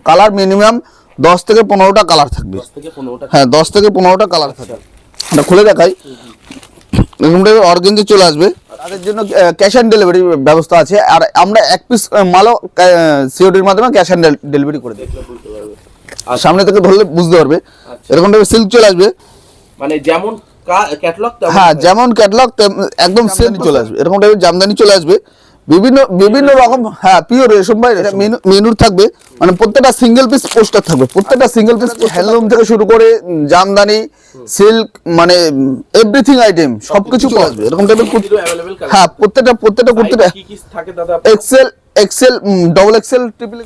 Colour minimum 10 থেকে 15টা colour থাকবে। হ্যাঁ 10 থেকে 15টা কালার থাকবে। এটা খুলে দেখাই। এরকম টাইপের অর্গানজা চলে আসবে। তাদের জন্য ক্যাশ অন ডেলিভারি ব্যবস্থা আছে। আর আমরা এক পিস মালও সিওডির মাধ্যমে ক্যাশ অন ডেলিভারি করে দিই। সামনে থেকে ধরলে বুঝতে পারবে। এরকম টাইপের সিল্ক চলে আসবে, মানে যেমন ক্যাটালগ হ্যাঁ যেমন ক্যাটালগ একদম সেম চলে আসবে। এরকম টাইপের জামদানি চলে আসবে, বিভিন্ন রকম। হ্যাঁ পিওর রেশম ভাই, মেনুর থাকবে, মানে প্রত্যেকটা সিঙ্গেল পিস পোস্টার থাকবে। প্রত্যেকটা সিঙ্গেল পিস হ্যান্ডলুম থেকে শুরু করে জামদানি, সিল্ক, মানে এভরিথিং আইটেম সবকিছু চলে আসবে। এরকম টাইপের হ্যাঁ প্রত্যেকটা কুর্তিটা কি কি থাকে দাদা? এক্সেল, ডবল এক্সেল, ট্রিপল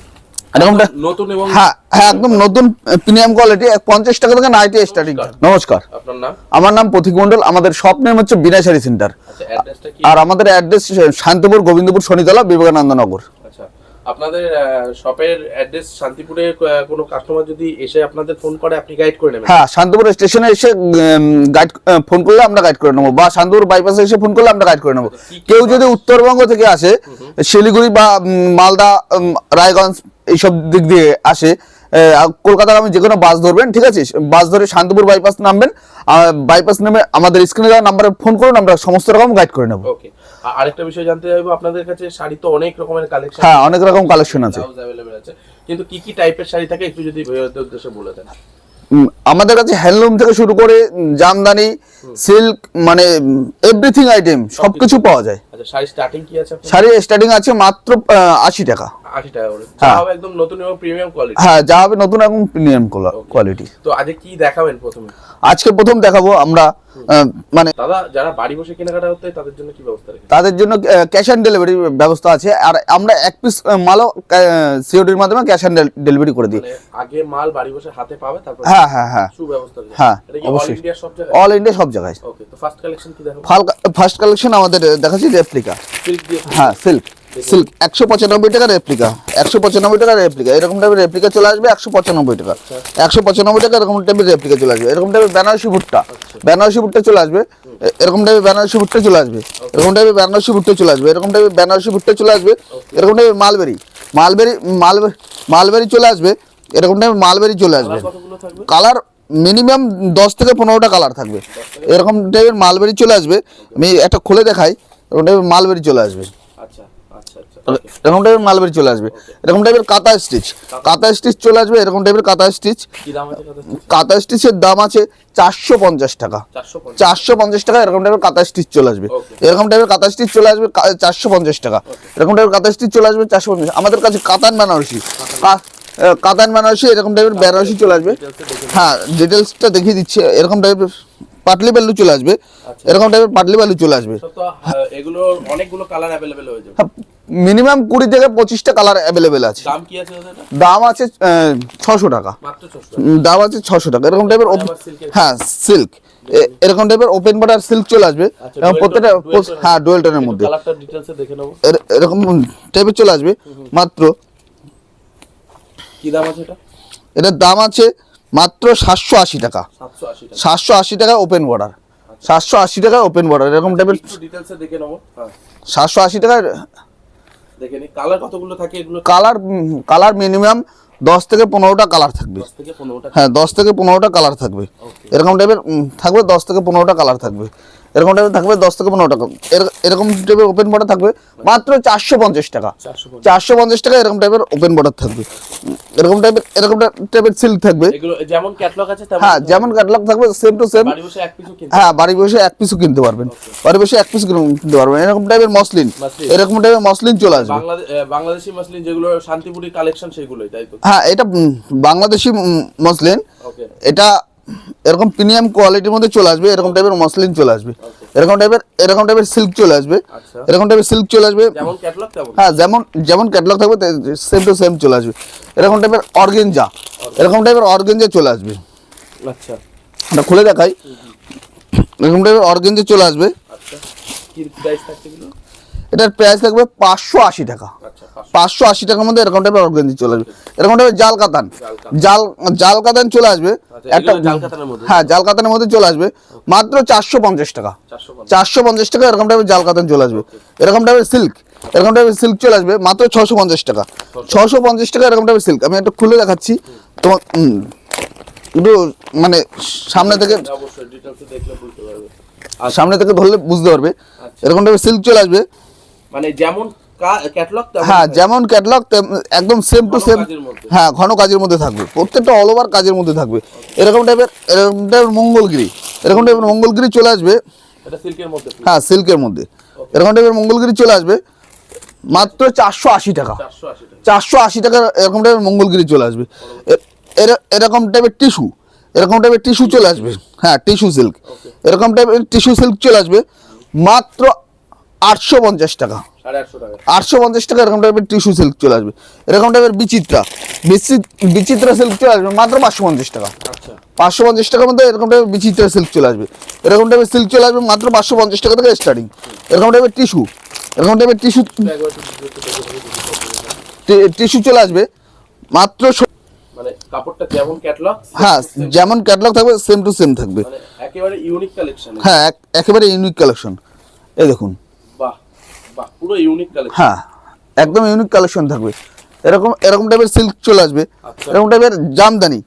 এরকমটা নতুন এবং হ্যাঁ একদম নতুন প্রিমিয়াম কোয়ালিটি। 50 টাকা থেকে 90 স্টার্টিং। নমস্কার, আপনার নাম? আমার নাম পথিক মন্ডল। আমাদের শপ নেম হচ্ছে বিনয় শাড়ি সেন্টার। আচ্ছা, অ্যাড্রেসটা কি? আর আমাদের অ্যাড্রেস শান্তিপুর, গোবিন্দপুর, শনিতলা, বিবেকানন্দ নগর। আচ্ছা, আপনাদের শপের অ্যাড্রেস শান্তিপুরে কোনো কাস্টমার যদি এসে আপনাদের ফোন করে আপনি গাইড করে নেবেন? হ্যাঁ শান্তিপুর স্টেশনে এসে গাইড ফোন করলে আমরা গাইড করে নেবো, বা শান্তিপুর বাইপাসে এসে ফোন করলে আমরা গাইড করে নেবো। কেউ যদি উত্তরবঙ্গ থেকে আসে, শিলিগুড়ি বা মালদা, রায়গঞ্জ এইসব দিক দিয়ে আসে, কলকাতার আমি যে কোনো বাস ধরবেন, ঠিক আছে? বাস ধরে শান্তিপুর বাইপাস নামবেন, বাইপাস নেমে আমাদের স্ক্রিনে দেওয়া নাম্বারে ফোন করুন, আমরা সমস্ত রকম গাইড করে নেবো। ওকে, আরেকটা বিষয় জানতে চাইবো, আপনাদের কাছে শাড়ি তো অনেক রকমের কালেকশন, হ্যাঁ অনেক রকম কালেকশন আছে, अवेलेबल আছে, কিন্তু কি কি টাইপের শাড়ি থাকে একটু যদি ভাইয়াদের উদ্দেশ্যে বলে দেন। আমাদের কাছে হ্যান্ডলুম থেকে শুরু করে জামদানি, সিল্ক, মানে এভরিথিং আইটেম সবকিছু পাওয়া যায়। আচ্ছা, শাড়ি স্টার্টিং কি আছে? শাড়ি স্টার্টিং আছে মাত্র 80 টাকা। 80 টাকা করে, যা হবে একদম নতুন এবং প্রিমিয়াম কোয়ালিটি। হ্যাঁ যা হবে নতুন এবং প্রিমিয়াম কোয়ালিটি। তো আজকে কি দেখাবেন প্রথমে? আজকে প্রথম দেখাবো আমরা, মানে দাদা যারা বাড়ি বসে কেনাকাটা করতে হয় তাদের জন্য কি ব্যবস্থা রেখেছেন? তাদের জন্য ক্যাশ অন ডেলিভারি ব্যবস্থা আছে। আর আমরা এক পিস মালও সিওডির মাধ্যমে ক্যাশ অন ডেলিভারি করে দিই। মানে আগে মাল বাড়ি বসে হাতে পাবে, তারপর হ্যাঁ হ্যাঁ হ্যাঁ সুব্যবস্থা আছে। হ্যাঁ এটা কি অল অবশ্যই, ইন্ডিয়া সব জায়গায়? অল ইন্ডিয়া সব জায়গায়। ওকে, তো ফার্স্ট কালেকশন কি দেখাবো? ফার্স্ট কালেকশন আমাদের দেখাচ্ছি রেপ্লিকা। সিল্ক দিয়ে? হ্যাঁ সিল্ক 195 টাকা রেপ্লিকা। 195 টাকা রেপ্লিকা। এরকম টাইপের রেপ্লিকা চলে আসবে 195 টাকা। 195 টাকা এরকম টাইপের রেপ্লিকা চলে আসবে। এরকম টাইপের বেনারসি ভুট্টা চলে আসবে। এরকম টাইপের বেনারসি ভুট্টা চলে আসবে। এরকম টাইপের বেনারসি ভুট্টা চলে আসবে। এরকম টাইপের বেনারসি ভুট্টা চলে আসবে। এরকম টাইপের মালবেরি চলে আসবে। এরকম টাইপের মালবেরি চলে আসবে। কতগুলো থাকবে? কালার মিনিমাম 10 থেকে 15টা কালার থাকবে। এরকম টাইপের মালবেরি চলে আসবে। আমি একটা খুলে দেখাই। এরকম টাইপের মালবেরি চলে আসবে। আচ্ছা আচ্ছা আচ্ছা, এরকম টাইপের মালবেরি চলে আসবে। এরকম টাইপের কাঁথা স্টিচ চলে আসবে। এরকম টাইপের কাঁথা স্টিচ। কি দাম আছে দাদা? কাঁথা স্টিচের দাম আছে 450 টাকা। 450 টাকা এরকম টাইপের কাঁথা স্টিচ চলে আসবে। এরকম টাইপের কাঁথা স্টিচ চলে আসবে 450 টাকা। এরকম টাইপের কাঁথা স্টিচ চলে আসবে 450। আমাদের কাছে কাতান বেনারসি এরকম টাইপের বেনারসি চলে আসবে। হ্যাঁ ডিটেলসটা দেখিয়ে দিচ্ছি। এরকম টাইপের পাটলি বালু চলে আসবে। এরকম টাইপের পাটলি বালু চলে আসবে। তো এগুলো অনেকগুলো কালার अवेलेबल হয়ে যাবে। মিনিমাম 20 থেকে 25টা কালার অ্যাভেলেবেল আছে। দাম কি আছে দাদা? দাম আছে 600 টাকা। মাত্র 600 দাম আছে 600 টাকা। এরকম টাইপের হ্যাঁ সিল্ক, এরকম টাইপের ওপেন বর্ডার সিল্ক চলে আসবে। এবং প্রত্যেকটা হ্যাঁ ডুয়েল টোনের মধ্যে কালারটা ডিটেইলসে দেখে নেব। এরকম টাইপের চলে আসবে। মাত্র কি দাম আছে এটা? এটার দাম আছে মাত্র 780 টাকা। 780 টাকা ওপেন বর্ডার। 780 টাকা ওপেন বর্ডার। এরকম টাইপের একটু ডিটেইলসে দেখে নেব। হ্যাঁ 780 টাকা। দেখে নি কালার কতগুলো থাকে এগুলো? কালার মিনিমাম 10 থেকে 15টা কালার থাকবে। 10 থেকে 15টা? হ্যাঁ 10 থেকে 15টা কালার থাকবে। এরকম টাইপের থাকবে 10 থেকে 15টা কালার থাকবে। এরকম টাইপের থাকবে 10 থেকে 15 টাকা। এরকম টাইপের ওপেন বর্ডার থাকবে মাত্র 450 টাকা। 450 টাকা এরকম টাইপের ওপেন বর্ডার থাকবে। এরকম টাইপের সিল্ক থাকবে। এগুলো যেমন ক্যাটালগ আছে তেমন? হ্যাঁ যেমন ক্যাটালগ থাকবে সেম টু সেম। বাড়ি বসে এক পিসও কিনতে? হ্যাঁ বাড়ি বসে এক পিসও কিনতে পারবেন। বাড়ি বসে এক পিস কিনতে পারবেন। এরকম টাইপের মসলিন চলে আসবে। বাংলাদেশি মসলিন যেগুলো শান্তিপুরি কালেকশন সেগুলোই, তাই তো? হ্যাঁ এটা বাংলাদেশি মসলিন। ওকে, এটা এরকম প্রিমিয়াম কোয়ালিটির মধ্যে চলে আসবে। এরকম টাইপের মসলিন চলে আসবে। এরকম টাইপের সিল্ক চলে আসবে। এরকম টাইপের সিল্ক চলে আসবে। যেমন ক্যাটালগ তেমন? হ্যাঁ যেমন ক্যাটালগ থাকবে সেম টু সেম চলে আসবে। এরকম টাইপের অর্গানজা চলে আসবে। আচ্ছা, এটা খুলে দেখাই। এরকম টাইপের অর্গানজা চলে আসবে। আচ্ছা, কি প্রাইস থাকছে এগুলো? এটার প্রাইস থাকবে 580 টাকা। আচ্ছা, 580 টাকার মধ্যে এরকম টাইপের অর্গানজা চলে আসবে। এরকম টাইপের জাল কাতান চলে আসবে। একটা জাল কাতানের মধ্যে? হ্যাঁ জাল কাতানের মধ্যে চলে আসবে মাত্র 450 টাকা। 450 টাকা এরকম টাইপের জাল কাতান চলে আসবে। এরকম টাইপের সিল্ক এরকম টাইপের সিল্ক চলে আসবে মাত্র 650 টাকা। 650 টাকা এরকম টাইপের সিল্ক। আমি একটা খুলে দেখাচ্ছি তোমার, একটু মানে সামনে থেকে, অবশ্যই ডিটেইলসে দেখলে বুঝতে পারবে। সামনে থেকে ধরলে বুঝতে পারবে। আচ্ছা। এরকম টাইপের সিল্ক চলে আসবে, মানে যেমন ক্যাটালগ হ্যাঁ যেমন ক্যাটালগ একদম সেম টু সেম, কাজের মধ্যে। হ্যাঁ ঘন কাজের মধ্যে থাকবে, প্রত্যেকটা অল ওভার কাজের মধ্যে থাকবে। এরকম টাইপের মঙ্গলগিরি, এরকম টাইপের মঙ্গলগিরি চলে আসবে, এটা সিল্কের মধ্যে। হ্যাঁ সিল্কের মধ্যে এরকম টাইপের মঙ্গলগিরি চলে আসবে মাত্র 480 টাকা। 480 টাকা। 480 টাকা এরকম টাইপের মঙ্গলগিরি চলে আসবে। এরকম টাইপের টিস্যু, এরকম টাইপের টিস্যু চলে আসবে, হ্যাঁ টিস্যু সিল্ক, এরকম টাইপের টিস্যু সিল্ক চলে আসবে মাত্র 850 টাকা। 850 টাকা। 850 টাকা এরকম টাইপের টিস্যু সিল্ক চলে আসবে। এরকম টাইপের বিচিত্রা সিল্ক চলে আসবে মাত্র 550 টাকা। আচ্ছা। 550 টাকার মধ্যে এরকম টাইপের বিচিত্রা সিল্ক চলে আসবে। এরকম টাইপের সিল্ক চলে আসবে মাত্র 550 টাকা থেকে স্টার্টিং। এরকম টাইপের টিস্যু, এরকম টাইপের টিস্যু চলে আসবে মাত্র মানে কাপড়টা যেমন ক্যাটালগ, হ্যাঁ যেমন ক্যাটালগ থাকবে সেম টু সেম থাকবে, মানে একেবারে ইউনিক কালেকশন। হ্যাঁ একেবারে ইউনিক কালেকশন। এই দেখুন, বাহ বাহ, পুরো ইউনিক কালেকশন। হ্যাঁ একদম ইউনিক কালেকশন থাকবে। এরকম টাইপের সিল্ক চলে আসবে। আচ্ছা। এরকম টাইপের জামদানি,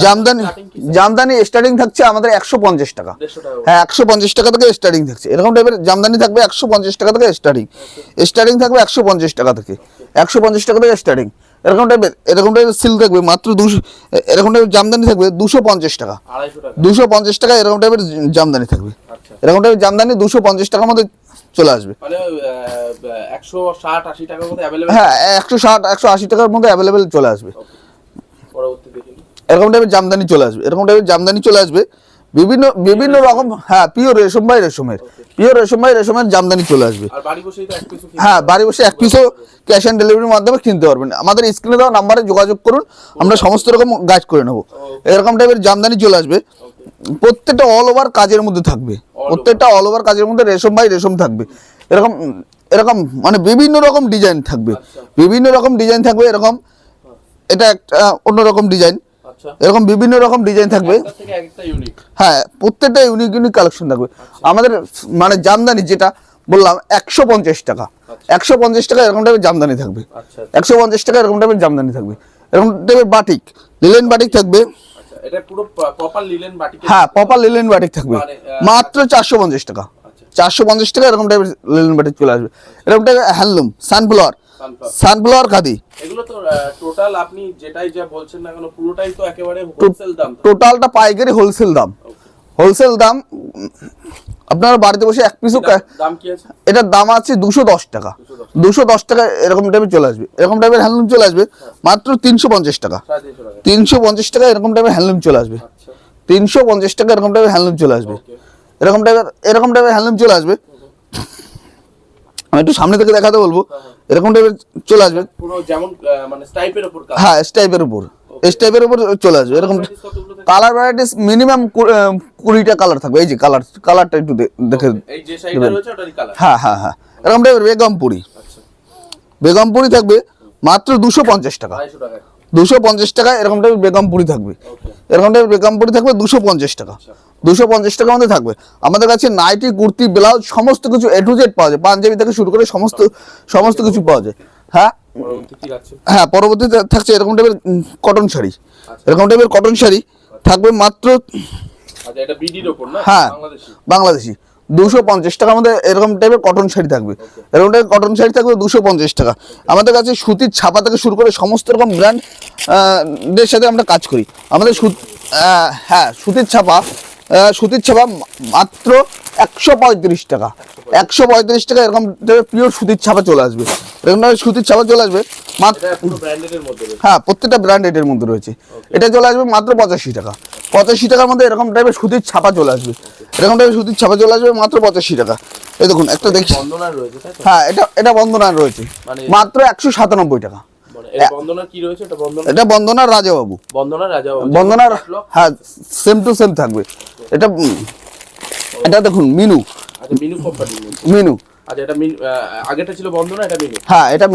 জামদানি starting কি? জামদানি স্টার্টিং থাকছে আমাদের 150 টাকা। 150 টাকা। হ্যাঁ 150 টাকা থেকে স্টার্টিং থাকছে। এরকম টাইপের জামদানি থাকবে 150 টাকা থেকে স্টার্টিং থাকবে 150 টাকা থেকে, 150 টাকা থেকে স্টার্টিং। এরকম টাইপের সিল্ক থাকবে মাত্র 200, এরকম টাইপের জামদানি থাকবে 250 টাকা। 250 টাকা। 250 টাকা এরকম টাইপের জামদানি থাকবে। আচ্ছা। এরকম টাইপের জামদানি 250 টাকার মধ্যে চলে আসবে। মানে 160-80 টাকার মধ্যে अवेलेबल। হ্যাঁ 160-180 টাকার মধ্যে অ্যাভেলেবেল চলে আসবে। পরবর্তী দেখি। এরকম টাইপের জামদানি চলে আসবে, এরকম টাইপের জামদানি চলে আসবে বিভিন্ন রকম, হ্যাঁ পিওর রেশম বাই রেশমের জামদানি চলে আসবে। আর বাড়ি বসেই তো এক পিসও হ্যাঁ বাড়ি বসে এক পিসও ক্যাশ অন ডেলিভারির মাধ্যমে কিনতে পারবেন। আমাদের স্ক্রিনে দেওয়া নাম্বারে যোগাযোগ করুন, আমরা সমস্ত রকম গাইড করে নেব। এরকম টাইপের জামদানি চলে আসবে, প্রত্যেকটা অল ওভার কাজের মধ্যে থাকবে, প্রত্যেকটা অল ওভার কাজের মধ্যে রেশম বাই রেশম থাকবে। এরকম এরকম মানে বিভিন্ন রকম ডিজাইন থাকবে, বিভিন্ন রকম ডিজাইন থাকবে। এরকম এটা একটা অন্যরকম ডিজাইন, আচ্ছা। এরকম বিভিন্ন রকম ডিজাইন থাকবে। একটা থেকে একটা ইউনিক। হ্যাঁ প্রত্যেকটা ইউনিক কালেকশন থাকবে। আমাদের মানে জামদানি যেটা বললাম 150 টাকা, 150 টাকা এরকম টাইপের জামদানি থাকবে। আচ্ছা। 150 টাকা এরকম টাইপের জামদানি থাকবে। এরকম টাইপের বাটিক, লিলেন বাটিক থাকবে। আচ্ছা, এটা পুরো প্রপার লিলেন বাটিক। হ্যাঁ প্রপার লিলেন বাটিক থাকবে মানে, মাত্র 450 টাকা। 450 টাকা এরকম টাইপের লিলেন বাটিক চলে আসবে। এরকম টাইপের হ্যান্ডলুম, সানফ্লাওয়ার খাদি, এগুলো তো টোটাল আপনি যেটাই যা বলছেন না কেন পুরোটাই তো একেবারে হোলসেল দাম। টোটালটা পাইকারি হোলসেল দাম। হোলসেল দাম আপনারা বাড়িতে বসে এক পিসও দাম কি আছে? এটার দাম আছে 210 টাকা। 210 টাকা এরকম টাইপের চলে আসবে। এরকম টাইপের হ্যান্ডলুম চলে আসবে মাত্র 350 টাকা। 350 টাকা। 350 টাকা এরকম টাইপের হ্যান্ডলুম চলে আসবে। আচ্ছা। 350 টাকা এরকম টাইপের হ্যান্ডলুম চলে আসবে। ওকে। এরকম টাইপের হ্যান্ডলুম চলে আসবে। আমি একটু সামনে থেকে দেখাতে বলবো। এরকম টাইপের চলে আসবে পুরো যেমন মানে স্টাইপের উপর কাজ। হ্যাঁ স্টাইপের উপর, স্টাইপের উপর চলে আসবে। এরকম কালার ভ্যারাইটিস মিনিমাম 20টা কালার থাকবে। এই যে কালারটা একটু দেখে, এই যে সাইডে রয়েছে ওটারই কালার। হ্যাঁ হ্যাঁ হ্যাঁ এরকম টাইপের বেগমপুরি, আচ্ছা। বেগমপুরি থাকবে মাত্র 250 টাকা। 250 টাকা। 250 টাকা এরকম টাইপের বেগমপুরি থাকবে। ওকে। এরকম টাইপের বেগমপুরি থাকবে 250 টাকা। 250 টাকার মধ্যে থাকবে। আমাদের কাছে নাইটি, কুর্তি, ব্লাউজ সমস্ত কিছু A to Z পাওয়া যায়, পাঞ্জাবি থেকে শুরু করে সমস্ত কিছু পাওয়া যায়। হ্যাঁ পরবর্তী কি আছে? হ্যাঁ পরবর্তীতে থাকছে এরকম টাইপের কটন শাড়ি, এরকম টাইপের কটন শাড়ি থাকবে মাত্র, আচ্ছা এটা বিডির উপর না? হ্যাঁ বাংলাদেশি। 250 টাকার মধ্যে এরকম টাইপের কটন শাড়ি থাকবে। এরকম টাইপের কটন শাড়ি থাকবে 250 টাকা। আমাদের কাছে সুতির ছাপা থেকে শুরু করে সমস্ত রকম ব্র্যান্ড দের সাথে আমরা কাজ করি। আমাদের হ্যাঁ সুতির ছাপা মাত্র 135 টাকা। 135 টাকা এরকম পিওর সুতির ছাপা চলে আসবে। এরকম সুতির ছাপা চলে আসবে মাত্র, এটা পুরো ব্র্যান্ডের মধ্যে রয়েছে। হ্যাঁ প্রত্যেকটা ব্র্যান্ডের মধ্যে রয়েছে। এটা চলে আসবে মাত্র 85 টাকা। 85 টাকার মধ্যে এরকম টাইপের সুতির ছাপা চলে আসবে। এরকম টাইপের সুতির ছাপা চলে আসবে মাত্র 85 টাকা। এই দেখুন একটা দেখি, বন্দনার রয়েছে তাই তো? হ্যাঁ এটা বন্দনার রয়েছে মানে- মাত্র 197 টাকা। মানে এই বন্দনার কি রয়েছে? এটা বন্দনার রাজাবাবু, বন্দনার রাজা। বন্দনার হ্যাঁ সেম টু সেম থাকবে। এটা দেখুন মিনু, আচ্ছা মিনু কোম্পানি। মিনু আচ্ছা এটা আগেটা ছিল বন্দনা, এটা মিনু। হ্যাঁ এটা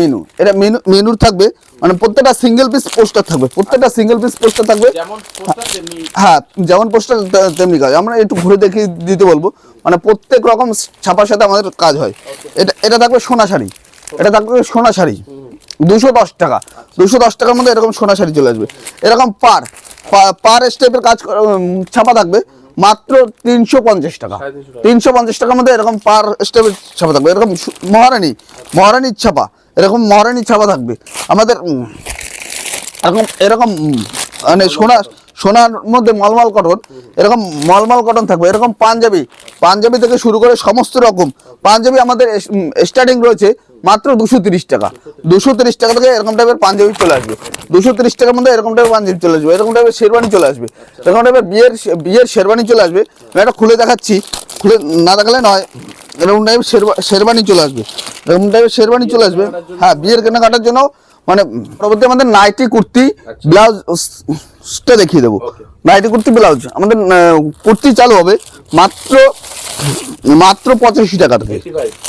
মিনুর থাকবে। মানে প্রত্যেকটা সিঙ্গেল পিস পোস্টার থাকবে, প্রত্যেকটা সিঙ্গেল পিস পোস্টার থাকবে। যেমন পোস্টার তেমনি। হ্যাঁ যেমন পোস্টার তেমনি কাজ। আমরা একটু ঘুরে দেখিয়ে দিতে বলবো। মানে প্রত্যেক রকম ছাপার সাথে আমাদের কাজ হয়। এটা থাকবে সোনা শাড়ি, এটা থাকবে সোনা শাড়ি 210 টাকা। 210 টাকার মধ্যে এরকম সোনা শাড়ি চলে আসবে। এরকম পার স্টেপের কাজ ছাপা থাকবে মাত্র 350 টাকা। 350 টাকার মধ্যে এরকম পার স্টেপের ছাপা থাকবে। এরকম মহারানীর ছাপা, এরকম মহারানীর ছাপা থাকবে আমাদের। এরকম মানে সোনার মধ্যে মলমল কটন, এরকম মলমল কটন থাকবে। এরকম পাঞ্জাবি থেকে শুরু করে সমস্ত রকম পাঞ্জাবি আমাদের স্টার্টিং রয়েছে মাত্র 230 টাকা। 230 টাকা থেকে এরকম টাইপের পাঞ্জাবি চলে আসবে। 230 টাকার মধ্যে এরকম টাইপের পাঞ্জাবি চলে আসবে। এরকম টাইপের শেরবানি চলে আসবে। এরকম টাইপের বিয়ের শেরবানি চলে আসবে। আমি এটা খুলে দেখাচ্ছি, খুলে না দেখালে নয়। এরকম টাইপের শেরবানি চলে আসবে। এরকম টাইপের শেরবানি চলে আসবে। হ্যাঁ, বিয়ের কেনাকাটার জন্য মানে পরবর্তী আমাদের নাইটি কুর্তি ব্লাউজটা দেখিয়ে দেবো। নাইটি কুর্তি ব্লাউজ আমাদের কুর্তি চালু হবে মাত্র 85 টাকা থেকে।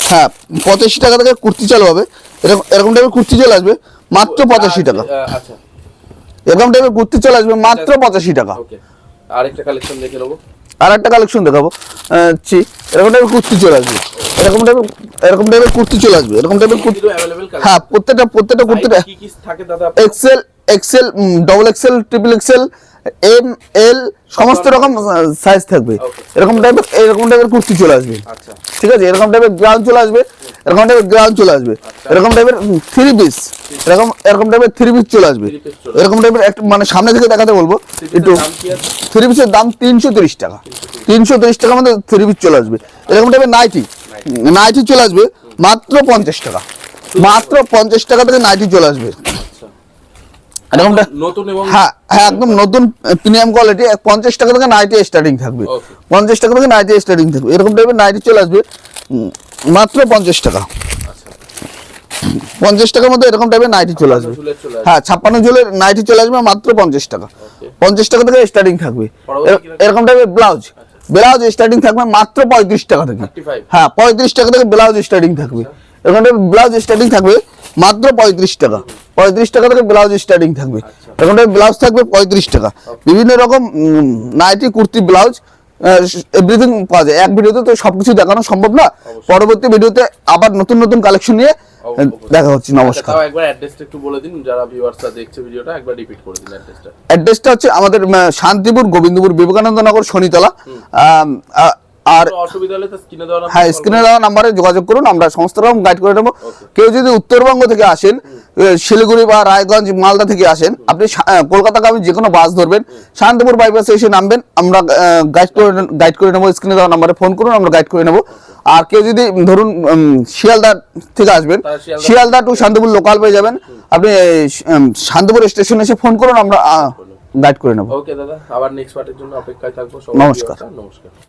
হ্যাঁ, 85 টাকা থেকে কুর্তি চালু হবে। এরকম টাইপের কুর্তি চলে আসবে মাত্র 85 টাকা। এরকম টাইপের কুর্তি চলে আসবে মাত্র 85 টাকা। আরেকটা কালেকশন দেখে নেবো। আর একটা কালেকশন দেখাবো। এরকম টাইপের কুর্তি চলে আসবে। এরকম টাইপের কুর্তি চলে আসবে। এরকম টাইপের কুর্তি, হ্যাঁ, প্রত্যেকটা কুর্তিটা কি কি থাকে দাদা? XL, double XL, triple XL, M, L সমস্ত রকম সাইজ থাকবে। এরকম টাইপের কুর্তি চলে আসবে। ঠিক আছে, এরকম টাইপের গ্রাউন্ড চলে আসবে। এরকম টাইপের থ্রি পিস, এরকম টাইপের থ্রি পিস চলে আসবে। এরকম টাইপের একটা মানে সামনে থেকে দেখাতে বলবো একটু। থ্রি পিসের দাম 330 টাকা। 330 টাকার মধ্যে থ্রি পিস চলে আসবে। এরকম টাইপের নাইটি চলে আসবে মাত্র 50 টাকা। মাত্র 50 টাকা থেকে নাইটি চলে আসবে। এরকমটা নতুন এবং হ্যাঁ, একদম নতুন প্রিমিয়াম কোয়ালিটি। 50 টাকা থেকে নাইটি স্টার্টিং থাকবে। 50 টাকা থেকে নাইটি স্টার্টিং থাকবে। এরকম টাইপের নাইটি চলে আসবে মাত্র 50 টাকা। 50 টাকার মধ্যে এরকম টাইপের নাইটি চলে আসবে। হ্যাঁ, 56 ঝুলের নাইটি চলে আসবে মাত্র 50 টাকা। 50 টাকা থেকে স্টার্টিং থাকবে। এরকম টাইপের ব্লাউজ স্টার্টিং থাকবে মাত্র 35 টাকা থেকে। হ্যাঁ, 35 টাকা থেকে ব্লাউজ স্টার্টিং থাকবে। এরকম টাইপের ব্লাউজ স্টার্টিং থাকবে মাত্র 35 টাকা। 35 টাকা থেকে ব্লাউজ স্টার্টিং থাকবে। এরকম টাইপের ব্লাউজ থাকবে 35 টাকা। বিভিন্ন রকম নাইটি, কুর্তি, ব্লাউজ এভরিথিং পাওয়া যায়। এক ভিডিওতে তো সবকিছু দেখানো সম্ভব না। পরবর্তী ভিডিওতে আবার নতুন কালেকশন নিয়ে দেখা হচ্ছে। নমস্কার। একবার অ্যাড্রেসটা একটু বলে দিন, যারা ভিউয়ার্সরা দেখছে ভিডিওটা, একবার রিপিট করে দিন অ্যাড্রেসটা। অ্যাড্রেসটা হচ্ছে আমাদের শান্তিপুর, গোবিন্দপুর, বিবেকানন্দ নগর, শনিতলা। আর অসুবিধা হলে তো স্ক্রিনে দেওয়া নাম্বার, হ্যাঁ, স্ক্রিনে দেওয়া নাম্বারে যোগাযোগ করুন। আমরা সমস্ত রকম গাইড করে দেবো। কেউ যদি উত্তরবঙ্গ থেকে আসেন, শিলিগুড়ি বা রায়গঞ্জ, মালদা থেকে আসেন, আপনি কলকাতাগামী যে কোনো বাস ধরবেন, শান্তিপুর বাইপাসে এসে নামবেন। আমরা গাইড করে নেবো। স্ক্রিনে দেওয়া নাম্বারে ফোন করুন, আমরা গাইড করে নেবো। আর কেউ যদি ধরুন শিয়ালদা থেকে আসবেন, শিয়ালদা টু শান্তিপুর লোকাল পেয়ে যাবেন। আপনি শান্তিপুর স্টেশনে এসে ফোন করুন, আমরা গাইড করে নেবো। ওকে দাদা, আবার নেক্সট পার্টের জন্য অপেক্ষায় থাকবো। নমস্কার। নমস্কার।